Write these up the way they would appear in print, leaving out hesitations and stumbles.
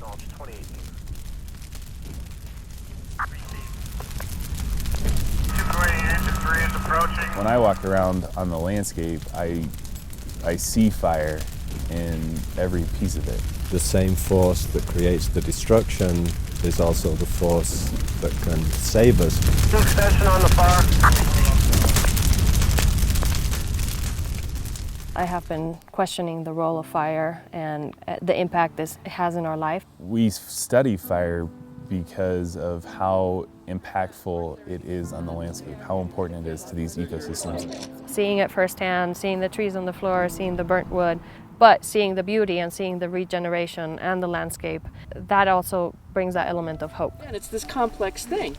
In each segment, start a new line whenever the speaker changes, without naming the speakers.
Acknowledge 2018. Is approaching.
When I walk around on the landscape, I see fire in every piece of it.
The same force that creates the destruction is also the force that can save us.
Extension on the far.
I have been questioning the role of fire and the impact this has in our life.
We study fire because of how impactful it is on the landscape, how important it is to these ecosystems.
Seeing it firsthand, seeing the trees on the floor, seeing the burnt wood, but seeing the beauty and seeing the regeneration and the landscape, that also brings that element of hope.
And it's this complex thing.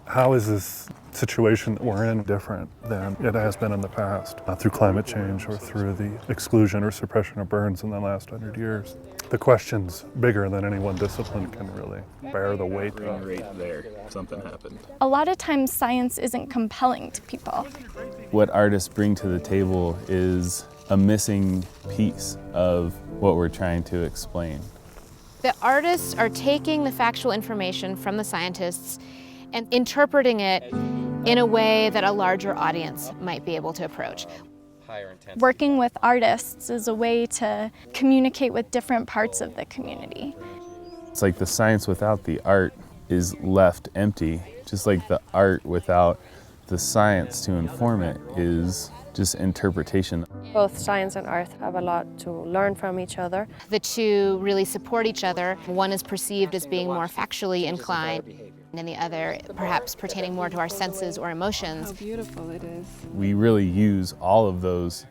How is this situation that we're in different than it has been in the past, through climate change or through the exclusion or suppression of burns in the last 100 years? The question's bigger than any one discipline can really bear the weight of.
Right there, something happened.
A lot of times science isn't compelling to people.
What artists bring to the table is a missing piece of what we're trying to explain.
The artists are taking the factual information from the scientists and interpreting it in a way that a larger audience might be able to approach.
Working with artists is a way to communicate with different parts of the community.
It's like the science without the art is left empty, just like the art without the science to inform it is just interpretation.
Both science and art have a lot to learn from each other.
The two really support each other. One is perceived as being more factually inclined, and the other perhaps pertaining more to our senses or emotions.
How beautiful it is.
We really use all of those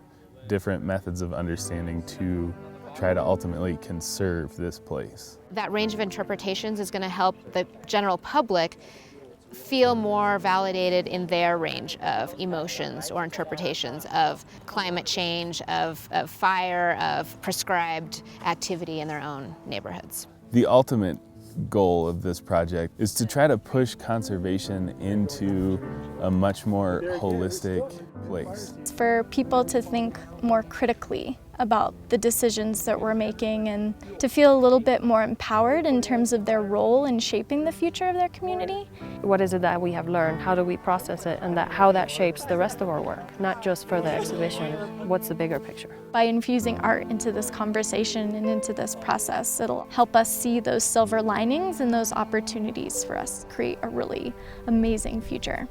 different methods of understanding to try to ultimately conserve this place.
That range of interpretations is going to help the general public feel more validated in their range of emotions or interpretations of climate change, of fire, of prescribed activity in their own neighborhoods.
The ultimate goal of this project is to try to push conservation into a much more holistic place.
It's for people to think more critically about the decisions that we're making and to feel a little bit more empowered in terms of their role in shaping the future of their community.
What is it that we have learned? How do we process it? And how that shapes the rest of our work, not just for the exhibition. What's the bigger picture?
By infusing art into this conversation and into this process, it'll help us see those silver linings and those opportunities for us to create a really amazing future.